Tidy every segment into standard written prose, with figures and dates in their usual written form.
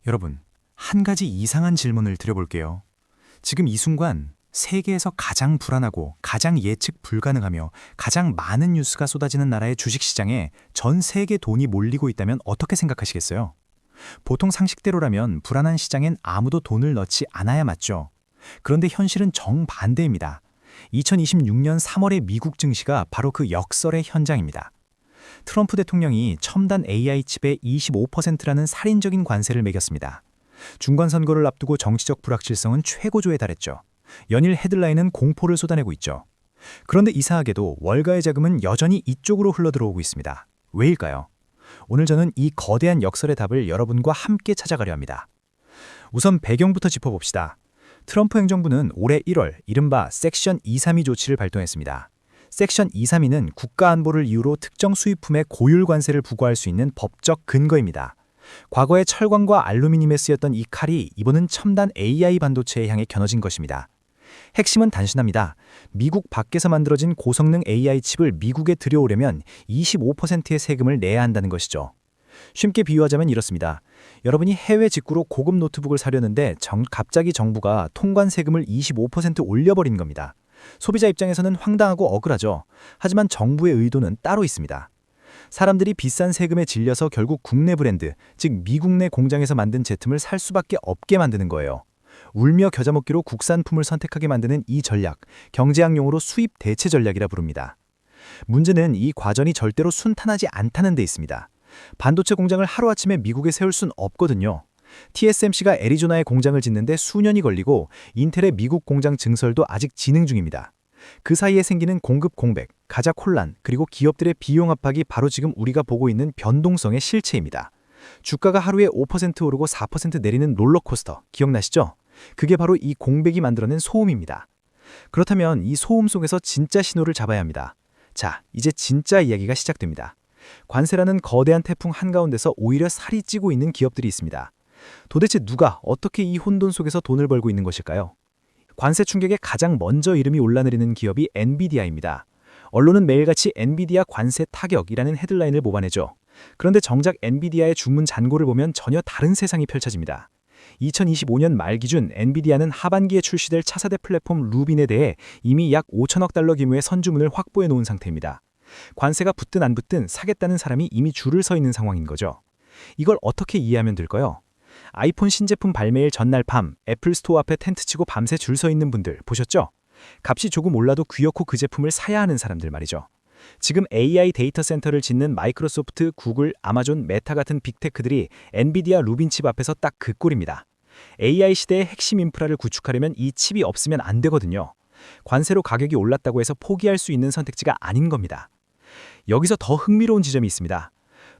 여러분, 한 가지 이상한 질문을 드려볼게요. 지금 이 순간 세계에서 가장 불안하고 가장 예측 불가능하며 가장 많은 뉴스가 쏟아지는 나라의 주식시장에 전 세계 돈이 몰리고 있다면 어떻게 생각하시겠어요? 보통 상식대로라면 불안한 시장엔 아무도 돈을 넣지 않아야 맞죠. 그런데 현실은 정반대입니다. 2026년 3월의 미국 증시가 바로 그 역설의 현장입니다. 트럼프 대통령이 첨단 AI 칩에 25%라는 살인적인 관세를 매겼습니다. 중간선거를 앞두고 정치적 불확실성은 최고조에 달했죠. 연일 헤드라인은 공포를 쏟아내고 있죠. 그런데 이상하게도 월가의 자금은 여전히 이쪽으로 흘러들어오고 있습니다. 왜일까요? 오늘 저는 이 거대한 역설의 답을 여러분과 함께 찾아가려 합니다. 우선 배경부터 짚어봅시다. 트럼프 행정부는 올해 1월 이른바 섹션 232 조치를 발동했습니다. 섹션 232는 국가안보를 이유로 특정 수입품에 고율 관세를 부과할 수 있는 법적 근거입니다. 과거에 철광과 알루미늄에 쓰였던 이 칼이 이번은 첨단 AI 반도체에 향해 겨눠진 것입니다. 핵심은 단순합니다. 미국 밖에서 만들어진 고성능 AI 칩을 미국에 들여오려면 25%의 세금을 내야 한다는 것이죠. 쉽게 비유하자면 이렇습니다. 여러분이 해외 직구로 고급 노트북을 사려는데 갑자기 정부가 통관 세금을 25% 올려버린 겁니다. 소비자 입장에서는 황당하고 억울하죠. 하지만 정부의 의도는 따로 있습니다. 사람들이 비싼 세금에 질려서 결국 국내 브랜드, 즉 미국 내 공장에서 만든 제품을 살 수밖에 없게 만드는 거예요. 울며 겨자 먹기로 국산품을 선택하게 만드는 이 전략, 경제학용어로 수입 대체 전략이라 부릅니다. 문제는 이 과정이 절대로 순탄하지 않다는 데 있습니다. 반도체 공장을 하루아침에 미국에 세울 순 없거든요. TSMC가 애리조나에 공장을 짓는데 수년이 걸리고 인텔의 미국 공장 증설도 아직 진행 중입니다. 그 사이에 생기는 공급 공백, 가작 혼란, 그리고 기업들의 비용 압박이 바로 지금 우리가 보고 있는 변동성의 실체입니다. 주가가 하루에 5% 오르고 4% 내리는 롤러코스터, 기억나시죠? 그게 바로 이 공백이 만들어낸 소음입니다. 그렇다면 이 소음 속에서 진짜 신호를 잡아야 합니다. 자, 이제 진짜 이야기가 시작됩니다. 관세라는 거대한 태풍 한가운데서 오히려 살이 찌고 있는 기업들이 있습니다. 도대체 누가 어떻게 이 혼돈 속에서 돈을 벌고 있는 것일까요? 관세 충격에 가장 먼저 이름이 올라내리는 기업이 엔비디아입니다. 언론은 매일같이 엔비디아 관세 타격이라는 헤드라인을 뽑아내죠. 그런데 정작 엔비디아의 주문 잔고를 보면 전혀 다른 세상이 펼쳐집니다. 2025년 말 기준 엔비디아는 하반기에 출시될 차세대 플랫폼 루빈에 대해 이미 약 5천억 달러 규모의 선주문을 확보해 놓은 상태입니다. 관세가 붙든 안 붙든 사겠다는 사람이 이미 줄을 서 있는 상황인 거죠. 이걸 어떻게 이해하면 될까요? 아이폰 신제품 발매일 전날 밤 애플 스토어 앞에 텐트 치고 밤새 줄 서 있는 분들 보셨죠? 값이 조금 올라도 귀엽고 그 제품을 사야 하는 사람들 말이죠. 지금 AI 데이터 센터를 짓는 마이크로소프트, 구글, 아마존, 메타 같은 빅테크들이 엔비디아 루빈 칩 앞에서 딱 그 꼴입니다. AI 시대의 핵심 인프라를 구축하려면 이 칩이 없으면 안 되거든요. 관세로 가격이 올랐다고 해서 포기할 수 있는 선택지가 아닌 겁니다. 여기서 더 흥미로운 지점이 있습니다.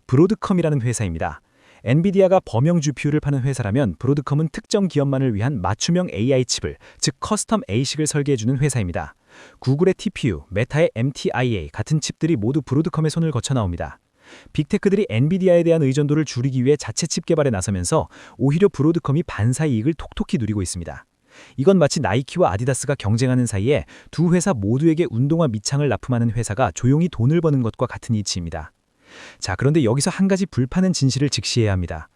브로드컴이라는 회사입니다. 엔비디아가 범용 GPU를 파는 회사라면 브로드컴은 특정 기업만을 위한 맞춤형 AI 칩을, 즉 커스텀 ASIC을 설계해주는 회사입니다. 구글의 TPU, 메타의 MTIA 같은 칩들이 모두 브로드컴의 손을 거쳐 나옵니다. 빅테크들이 엔비디아에 대한 의존도를 줄이기 위해 자체 칩 개발에 나서면서 오히려 브로드컴이 반사 이익을 톡톡히 누리고 있습니다. 이건 마치 나이키와 아디다스가 경쟁하는 사이에 두 회사 모두에게 운동화 밑창을 납품하는 회사가 조용히 돈을 버는 것과 같은 이치입니다. 자, 그런데 여기서 한 가지 불파는 진실을 직시해야 합니다.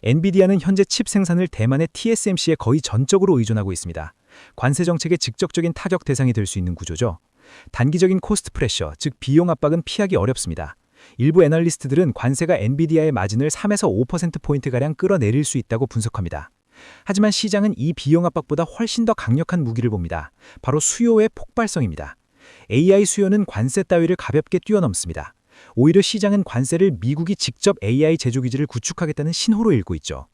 엔비디아는 현재 칩 생산을 대만의 TSMC에 거의 전적으로 의존하고 있습니다. 관세 정책의 직접적인 타격 대상이 될 수 있는 구조죠. 단기적인 코스트 프레셔, 즉 비용 압박은 피하기 어렵습니다. 일부 애널리스트들은 관세가 엔비디아의 마진을 3에서 5%포인트가량 끌어내릴 수 있다고 분석합니다. 하지만 시장은 이 비용 압박보다 훨씬 더 강력한 무기를 봅니다. 바로 수요의 폭발성입니다. AI 수요는 관세 따위를 가볍게 뛰어넘습니다. 오히려 시장은 관세를 미국이 직접 AI 제조기지를 구축하겠다는 신호로 읽고 있죠.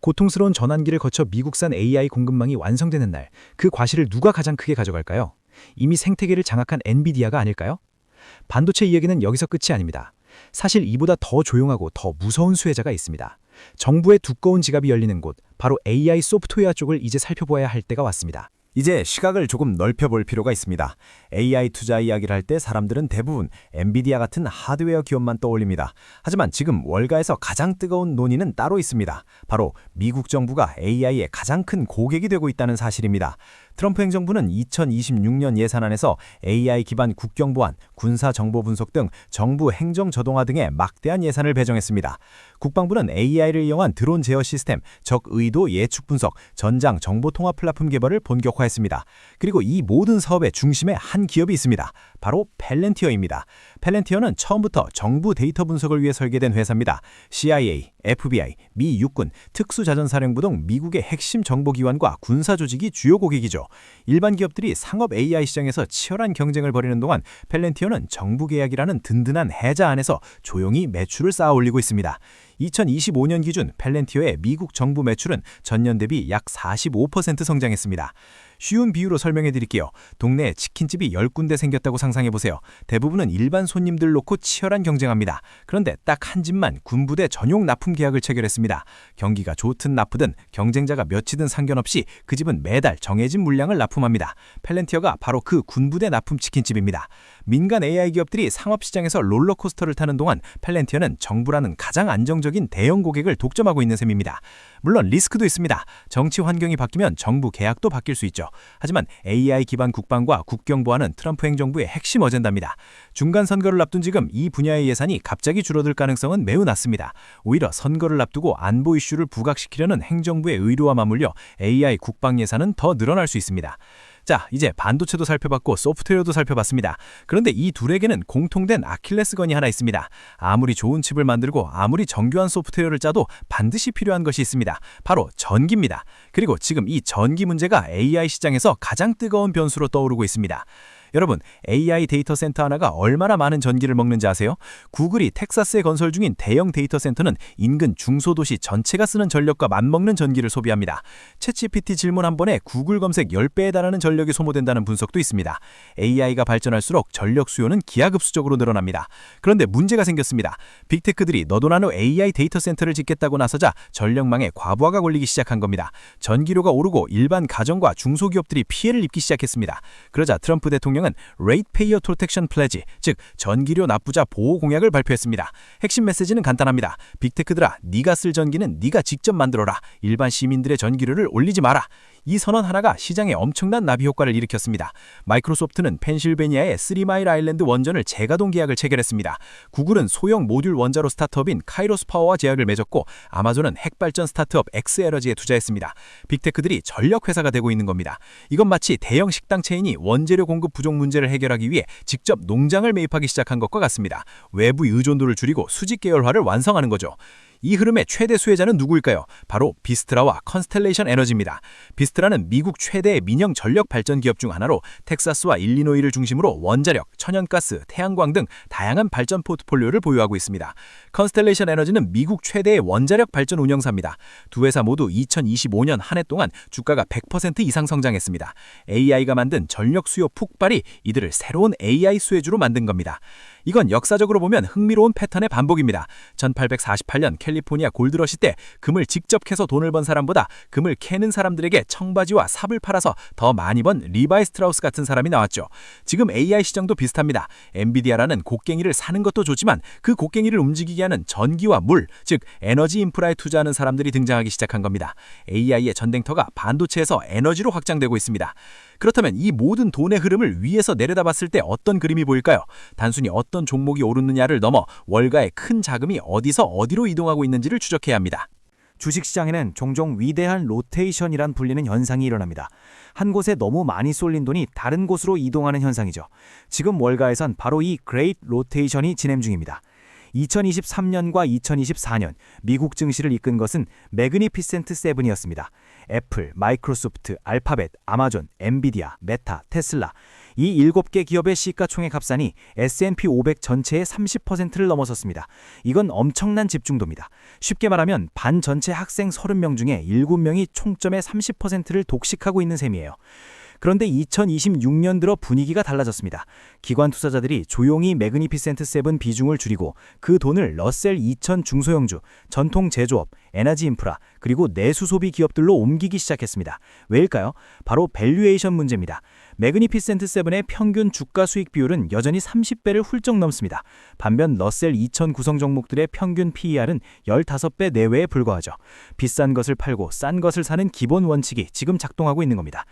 고통스러운 전환기를 거쳐 미국산 AI 공급망이 완성되는 날, 그 과실을 누가 가장 크게 가져갈까요? 이미 생태계를 장악한 엔비디아가 아닐까요? 반도체 이야기는 여기서 끝이 아닙니다. 사실 이보다 더 조용하고 더 무서운 수혜자가 있습니다. 정부의 두꺼운 지갑이 열리는 곳, 바로 AI 소프트웨어 쪽을 이제 살펴보아야 할 때가 왔습니다. 이제 시각을 조금 넓혀볼 필요가 있습니다. AI 투자 이야기를 할 때 사람들은 대부분 엔비디아 같은 하드웨어 기업만 떠올립니다. 하지만 지금 월가에서 가장 뜨거운 논의는 따로 있습니다. 바로 미국 정부가 AI의 가장 큰 고객이 되고 있다는 사실입니다. 트럼프 행정부는 2026년 예산안에서 AI 기반 국경보안, 군사 정보 분석 등 정부 행정 저동화 등에 막대한 예산을 배정했습니다. 국방부는 AI를 이용한 드론 제어 시스템, 적 의도 예측 분석, 전장 정보 통합 플랫폼 개발을 본격화했습니다. 그리고 이 모든 사업의 중심에 한 기업이 있습니다. 바로 펠렌티어입니다. 펠렌티어는 처음부터 정부 데이터 분석을 위해 설계된 회사입니다. CIA, FBI, 미 육군, 특수자전사령부 등 미국의 핵심 정보기관과 군사 조직이 주요 고객이죠. 일반 기업들이 상업 AI 시장에서 치열한 경쟁을 벌이는 동안 펠렌티어는 정부 계약이라는 든든한 해자 안에서 조용히 매출을 쌓아 올리고 있습니다. 2025년 기준 펠렌티어의 미국 정부 매출은 전년 대비 약 45% 성장했습니다. 쉬운 비유로 설명해 드릴게요. 동네에 치킨집이 10군데 생겼다고 상상해 보세요. 대부분은 일반 손님들 놓고 치열한 경쟁합니다. 그런데 딱 한 집만 군부대 전용 납품 계약을 체결했습니다. 경기가 좋든 나쁘든 경쟁자가 몇이든 상관없이 그 집은 매달 정해진 물량을 납품합니다. 펠렌티어가 바로 그 군부대 납품 치킨집입니다. 민간 AI 기업들이 상업시장에서 롤러코스터를 타는 동안 펠렌티어는 정부라는 가장 안정적인 대형 고객을 독점하고 있는 셈입니다. 물론 리스크도 있습니다. 정치 환경이 바뀌면 정부 계약도 바뀔 수 있죠. 하지만 AI 기반 국방과 국경 보안은 트럼프 행정부의 핵심 어젠다입니다. 중간 선거를 앞둔 지금 이 분야의 예산이 갑자기 줄어들 가능성은 매우 낮습니다. 오히려 선거를 앞두고 안보 이슈를 부각시키려는 행정부의 의도와 맞물려 AI 국방 예산은 더 늘어날 수 있습니다. 자, 이제 반도체도 살펴봤고 소프트웨어도 살펴봤습니다. 그런데 이 둘에게는 공통된 아킬레스건이 하나 있습니다. 아무리 좋은 칩을 만들고 아무리 정교한 소프트웨어를 짜도 반드시 필요한 것이 있습니다. 바로 전기입니다. 그리고 지금 이 전기 문제가 AI 시장에서 가장 뜨거운 변수로 떠오르고 있습니다. 여러분, AI 데이터 센터 하나가 얼마나 많은 전기를 먹는지 아세요? 구글이 텍사스에 건설 중인 대형 데이터 센터는 인근 중소도시 전체가 쓰는 전력과 맞먹는 전기를 소비합니다. 챗GPT 질문 한 번에 구글 검색 10배에 달하는 전력이 소모된다는 분석도 있습니다. AI가 발전할수록 전력 수요는 기하급수적으로 늘어납니다. 그런데 문제가 생겼습니다. 빅테크들이 너도나노 AI 데이터 센터를 짓겠다고 나서자 전력망에 과부하가 걸리기 시작한 겁니다. 전기료가 오르고 일반 가정과 중소기업들이 피해를 입기 시작했습니다. 그러자 트럼프 대통령은 Ratepayer Protection Pledge, 즉 전기료 납부자 보호 공약을 발표했습니다. 핵심 메시지는 간단합니다. 빅테크들아, 네가 쓸 전기는 네가 직접 만들어라. 일반 시민들의 전기료를 올리지 마라. 이 선언 하나가 시장에 엄청난 나비 효과를 일으켰습니다. 마이크로소프트는 펜실베니아의 3마일 아일랜드 원전을 재가동 계약을 체결했습니다. 구글은 소형 모듈 원자로 스타트업인 카이로스 파워와 계약을 맺었고 아마존은 핵발전 스타트업 엑스에너지에 투자했습니다. 빅테크들이 전력 회사가 되고 있는 겁니다. 이건 마치 대형 식당 체인이 원재료 공급 부족 문제를 해결하기 위해 직접 농장을 매입하기 시작한 것과 같습니다. 외부 의존도를 줄이고 수직 계열화를 완성하는 거죠. 이 흐름의 최대 수혜자는 누구일까요? 바로 비스트라와 컨스텔레이션 에너지입니다. 비스트라는 미국 최대의 민영 전력 발전 기업 중 하나로 텍사스와 일리노이를 중심으로 원자력, 천연가스, 태양광 등 다양한 발전 포트폴리오를 보유하고 있습니다. 컨스텔레이션 에너지는 미국 최대의 원자력 발전 운영사입니다. 두 회사 모두 2025년 한 해 동안 주가가 100% 이상 성장했습니다. AI가 만든 전력 수요 폭발이 이들을 새로운 AI 수혜주로 만든 겁니다. 이건 역사적으로 보면 흥미로운 패턴의 반복입니다. 1848년 캘리포니아 골드러시 때 금을 직접 캐서 돈을 번 사람보다 금을 캐는 사람들에게 청바지와 삽을 팔아서 더 많이 번 리바이 스트라우스 같은 사람이 나왔죠. 지금 AI 시장도 비슷합니다. 엔비디아라는 곡괭이를 사는 것도 좋지만 그 곡괭이를 움직이게 하는 전기와 물, 즉 에너지 인프라에 투자하는 사람들이 등장하기 시작한 겁니다. AI의 전쟁터가 반도체에서 에너지로 확장되고 있습니다. 그렇다면 이 모든 돈의 흐름을 위에서 내려다봤을 때 어떤 그림이 보일까요? 단순히 어떤 종목이 오르느냐를 넘어 월가의 큰 자금이 어디서 어디로 이동하고 있는지를 추적해야 합니다. 주식시장에는 종종 위대한 로테이션이란 불리는 현상이 일어납니다. 한 곳에 너무 많이 쏠린 돈이 다른 곳으로 이동하는 현상이죠. 지금 월가에선 바로 이 그레이트 로테이션이 진행 중입니다. 2023년과 2024년 미국 증시를 이끈 것은 매그니피센트 세븐이었습니다. 애플, 마이크로소프트, 알파벳, 아마존, 엔비디아, 메타, 테슬라 이 7개 기업의 시가총액 합산이 S&P 500 전체의 30%를 넘어섰습니다. 이건 엄청난 집중도입니다. 쉽게 말하면 반 전체 학생 30명 중에 7명이 총점의 30%를 독식하고 있는 셈이에요. 그런데 2026년 들어 분위기가 달라졌습니다. 기관 투자자들이 조용히 매그니피센트 세븐 비중을 줄이고 그 돈을 러셀 2000 중소형주, 전통 제조업, 에너지 인프라, 그리고 내수 소비 기업들로 옮기기 시작했습니다. 왜일까요? 바로 밸류에이션 문제입니다. 매그니피센트 7의 평균 주가 수익 비율은 여전히 30배를 훌쩍 넘습니다. 반면 러셀 2000 구성 종목들의 평균 PER은 15배 내외에 불과하죠. 비싼 것을 팔고 싼 것을 사는 기본 원칙이 지금 작동하고 있는 겁니다.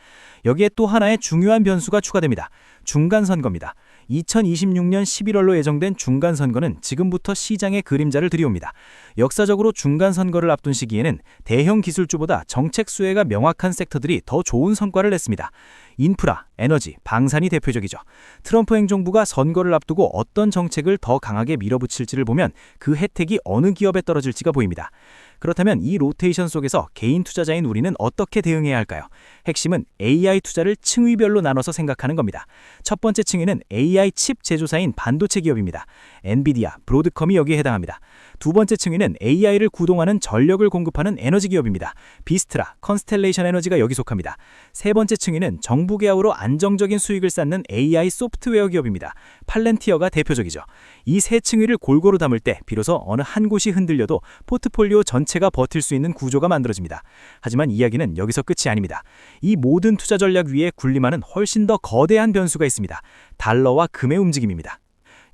여기에 또 하나의 중요한 변수가 추가됩니다. 중간선거입니다. 2026년 11월로 예정된 중간선거는 지금부터 시장의 그림자를 들이옵니다. 역사적으로 중간선거를 앞둔 시기에는 대형 기술주보다 정책 수혜가 명확한 섹터들이 더 좋은 성과를 냈습니다. 인프라, 에너지, 방산이 대표적이죠. 트럼프 행정부가 선거를 앞두고 어떤 정책을 더 강하게 밀어붙일지를 보면 그 혜택이 어느 기업에 떨어질지가 보입니다. 그렇다면 이 로테이션 속에서 개인 투자자인 우리는 어떻게 대응해야 할까요? 핵심은 AI 투자를 층위별로 나눠서 생각하는 겁니다. 첫 번째 층위는 AI 칩 제조사인 반도체 기업입니다. 엔비디아, 브로드컴이 여기에 해당합니다. 두 번째 층위는 AI를 구동하는 전력을 공급하는 에너지 기업입니다. 비스트라, 컨스텔레이션 에너지가 여기 속합니다. 세 번째 층위는 정부 계약으로 안정적인 수익을 쌓는 AI 소프트웨어 기업입니다. 팔렌티어가 대표적이죠. 이 세 층위를 골고루 담을 때 비로소 어느 한 곳이 흔들려도 포트폴리오 전체가 버틸 수 있는 구조가 만들어집니다. 하지만 이야기는 여기서 끝이 아닙니다. 이 모든 투자 전략 위에 군림하는 훨씬 더 거대한 변수가 있습니다. 달러와 금의 움직임입니다.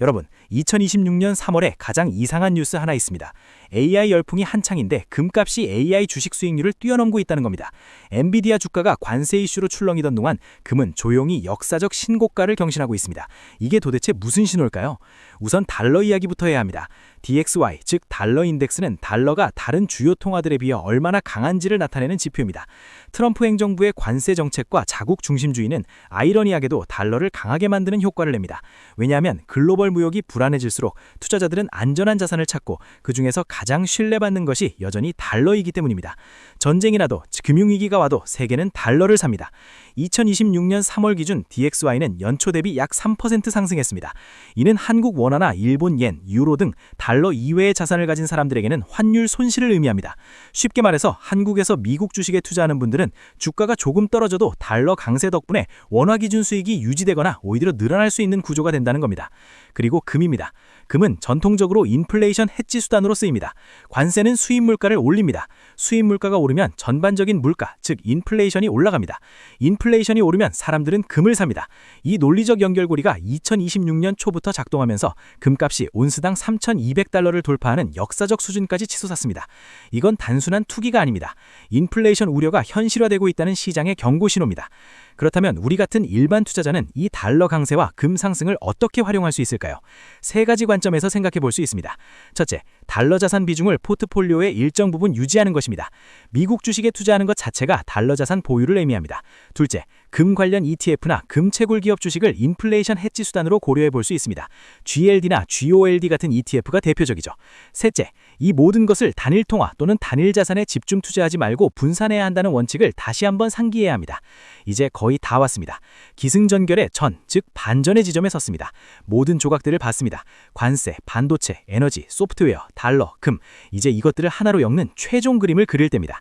여러분, 2026년 3월에 가장 이상한 뉴스 하나 있습니다. AI 열풍이 한창인데 금값이 AI 주식 수익률을 뛰어넘고 있다는 겁니다. 엔비디아 주가가 관세 이슈로 출렁이던 동안 금은 조용히 역사적 신고가를 경신하고 있습니다. 이게 도대체 무슨 신호일까요? 우선 달러 이야기부터 해야 합니다. DXY, 즉 달러 인덱스는 달러가 다른 주요 통화들에 비해 얼마나 강한지를 나타내는 지표입니다. 트럼프 행정부의 관세 정책과 자국 중심주의는 아이러니하게도 달러를 강하게 만드는 효과를 냅니다. 왜냐하면 글로벌 무역이 불안해질수록 투자자들은 안전한 자산을 찾고 그중에서 가장 신뢰받는 것이 여전히 달러이기 때문입니다. 전쟁이 나도 금융위기가 와도 세계는 달러를 삽니다. 2026년 3월 기준 DXY는 연초 대비 약 3% 상승했습니다. 이는 한국 원화나 일본 옌, 유로 등 달러 이외의 자산을 가진 사람들에게는 환율 손실을 의미합니다. 쉽게 말해서 한국에서 미국 주식에 투자하는 분들은 주가가 조금 떨어져도 달러 강세 덕분에 원화 기준 수익이 유지되거나 오히려 늘어날 수 있는 구조가 된다는 겁니다. 그리고 금입니다. 금은 전통적으로 인플레이션 해지 수단으로 쓰입니다. 관세는 수입 물가를 올립니다. 수입 물가가 오르면 전반적인 물가, 즉 인플레이션이 올라갑니다. 인플레이션이 오르면 사람들은 금을 삽니다. 이 논리적 연결고리가 2026년 초부터 작동하면서 금값이 온스당 3,200달러를 돌파하는 역사적 수준까지 치솟았습니다. 이건 단순한 투기가 아닙니다. 인플레이션 우려가 현실화되고 있다는 시장의 경고 신호입니다. 그렇다면 우리 같은 일반 투자자는 이 달러 강세와 금 상승을 어떻게 활용할 수 있을까요? 세 가지 관점에서 생각해 볼 수 있습니다. 첫째, 달러 자산 비중을 포트폴리오의 일정 부분 유지하는 것입니다. 미국 주식에 투자하는 것 자체가 달러 자산 보유를 의미합니다. 둘째, 금 관련 ETF나 금 채굴 기업 주식을 인플레이션 해지 수단으로 고려해 볼 수 있습니다. GLD나 GOLD 같은 ETF가 대표적이죠. 셋째, 이 모든 것을 단일 통화 또는 단일 자산에 집중 투자하지 말고 분산해야 한다는 원칙을 다시 한번 상기해야 합니다. 이제 거의 다 왔습니다. 기승전결의 전, 즉 반전의 지점에 섰습니다. 모든 조각들을 봤습니다. 관세, 반도체, 에너지, 소프트웨어, 달러, 금, 이제 이것들을 하나로 엮는 최종 그림을 그릴 때입니다.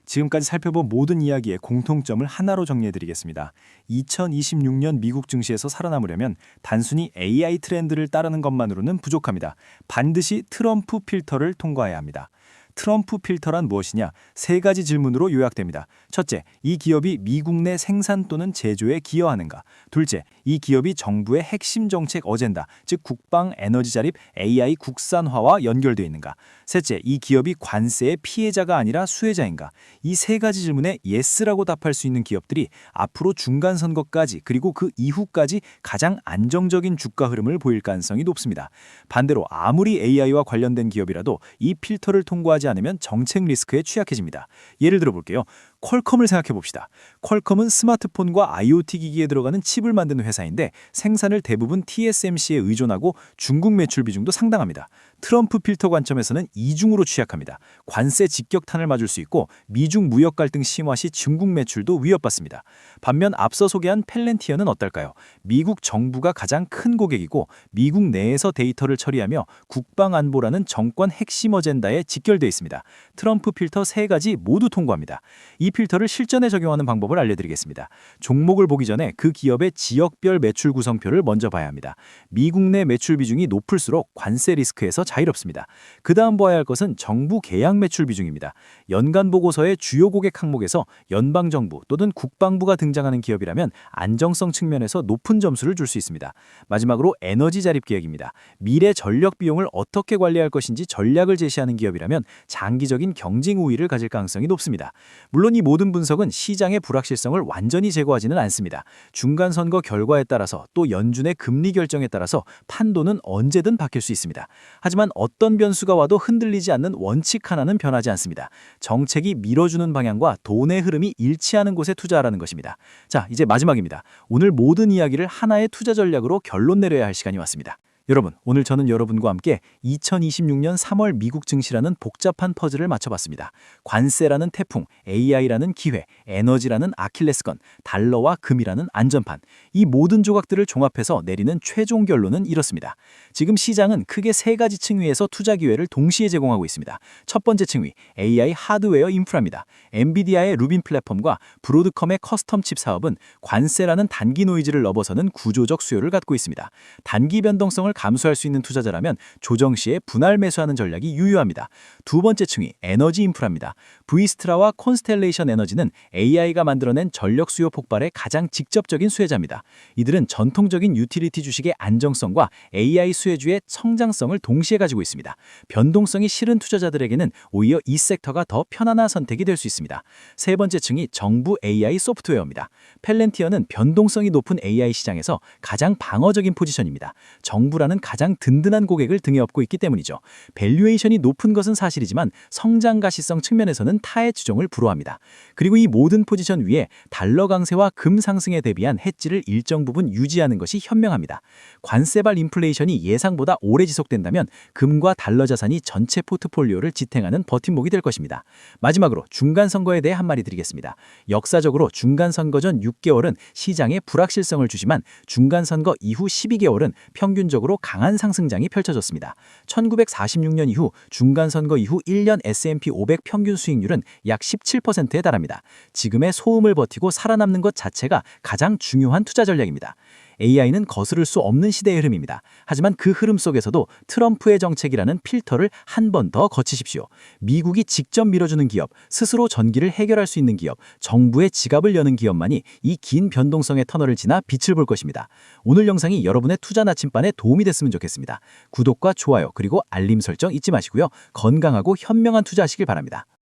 지금까지 살펴본 모든 이야기의 공통점을 하나로 정리해드리겠습니다. 2026년 미국 증시에서 살아남으려면 단순히 AI 트렌드를 따르는 것만으로는 부족합니다. 반드시 트럼프 필터를 통과해야 합니다. 트럼프 필터란 무엇이냐? 세 가지 질문으로 요약됩니다. 첫째, 이 기업이 미국 내 생산 또는 제조에 기여하는가? 둘째, 이 기업이 정부의 핵심 정책 어젠다, 즉 국방, 에너지 자립, AI 국산화와 연결되어 있는가? 셋째, 이 기업이 관세의 피해자가 아니라 수혜자인가? 이 세 가지 질문에 예스라고 답할 수 있는 기업들이 앞으로 중간 선거까지 그리고 그 이후까지 가장 안정적인 주가 흐름을 보일 가능성이 높습니다. 반대로 아무리 AI와 관련된 기업이라도 이 필터를 통과하지 않으면 정책 리스크에 취약해집니다. 예를 들어 볼게요. 퀄컴을 생각해 봅시다. 퀄컴은 스마트폰과 IoT 기기에 들어가는 칩을 만드는 회사인데 생산을 대부분 TSMC에 의존하고 중국 매출 비중도 상당합니다. 트럼프 필터 관점에서는 이중으로 취약합니다. 관세 직격탄을 맞을 수 있고 미중 무역 갈등 심화 시 중국 매출도 위협받습니다. 반면 앞서 소개한 펠렌티어는 어떨까요? 미국 정부가 가장 큰 고객이고 미국 내에서 데이터를 처리하며 국방안보라는 정권 핵심 어젠다에 직결되어 있습니다. 트럼프 필터 세 가지 모두 통과합니다. 이 필터를 실전에 적용하는 방법을 알려드리겠습니다. 종목을 보기 전에 그 기업의 지역별 매출 구성표를 먼저 봐야 합니다. 미국 내 매출 비중이 높을수록 관세 리스크에서 자유롭습니다. 그 다음 봐야 할 것은 정부 계약 매출 비중입니다. 연간 보고서의 주요 고객 항목에서 연방정부 또는 국방부가 등장하는 기업이라면 안정성 측면에서 높은 점수를 줄 수 있습니다. 마지막으로 에너지 자립 계획입니다. 미래 전력 비용을 어떻게 관리할 것인지 전략을 제시하는 기업이라면 장기적인 경쟁 우위를 가질 가능성이 높습니다. 물론 이 모든 분석은 시장의 불확실성을 완전히 제거하지는 않습니다. 중간 선거 결과에 따라서 또 연준의 금리 결정에 따라서 판도는 언제든 바뀔 수 있습니다. 하지만 어떤 변수가 와도 흔들리지 않는 원칙 하나는 변하지 않습니다. 정책이 밀어주는 방향과 돈의 흐름이 일치하는 곳에 투자하라는 것입니다. 자, 이제 마지막입니다. 오늘 모든 이야기를 하나의 투자 전략으로 결론 내려야 할 시간이 왔습니다. 여러분, 오늘 저는 여러분과 함께 2026년 3월 미국 증시라는 복잡한 퍼즐을 맞춰봤습니다. 관세라는 태풍, AI라는 기회, 에너지라는 아킬레스건, 달러와 금이라는 안전판. 이 모든 조각들을 종합해서 내리는 최종 결론은 이렇습니다. 지금 시장은 크게 세 가지 층위에서 투자 기회를 동시에 제공하고 있습니다. 첫 번째 층위, AI 하드웨어 인프라입니다. 엔비디아의 루빈 플랫폼과 브로드컴의 커스텀 칩 사업은 관세라는 단기 노이즈를 넘어서는 구조적 수요를 갖고 있습니다. 단기 변동성을 감수할 수 있는 투자자라면 조정 시에 분할 매수하는 전략이 유효합니다. 두 번째 층이 에너지 인프라입니다. 브이스트라와 콘스텔레이션 에너지는 AI가 만들어낸 전력 수요 폭발의 가장 직접적인 수혜자입니다. 이들은 전통적인 유틸리티 주식의 안정성과 AI 수혜주의 성장성을 동시에 가지고 있습니다. 변동성이 싫은 투자자들에게는 오히려 이 섹터가 더 편안한 선택이 될 수 있습니다. 세 번째 층이 정부 AI 소프트웨어입니다. 펠렌티어는 변동성이 높은 AI 시장에서 가장 방어적인 포지션입니다. 정부라는 가장 든든한 고객을 등에 업고 있기 때문이죠. 밸류에이션이 높은 것은 사실이지만 성장 가시성 측면에서는 타의 추종을 불허합니다. 그리고 이 모든 포지션 위에 달러 강세와 금 상승에 대비한 해지를 일정 부분 유지하는 것이 현명합니다. 관세발 인플레이션이 예상보다 오래 지속된다면 금과 달러 자산이 전체 포트폴리오를 지탱하는 버팀목이 될 것입니다. 마지막으로 중간 선거에 대해 한마디 드리겠습니다. 역사적으로 중간 선거 전 6개월은 시장에 불확실성을 주지만 중간 선거 이후 12개월은 평균적으로 강한 상승장이 펼쳐졌습니다. 1946년 이후 중간 선거 이후 1년 S&P 500 평균 수익률은 약 17%에 달합니다. 지금의 소음을 버티고 살아남는 것 자체가 가장 중요한 투자 전략입니다. AI는 거스를 수 없는 시대의 흐름입니다. 하지만 그 흐름 속에서도 트럼프의 정책이라는 필터를 한 번 더 거치십시오. 미국이 직접 밀어주는 기업, 스스로 전기를 해결할 수 있는 기업, 정부의 지갑을 여는 기업만이 이 긴 변동성의 터널을 지나 빛을 볼 것입니다. 오늘 영상이 여러분의 투자 나침반에 도움이 됐으면 좋겠습니다. 구독과 좋아요 그리고 알림 설정 잊지 마시고요. 건강하고 현명한 투자하시길 바랍니다.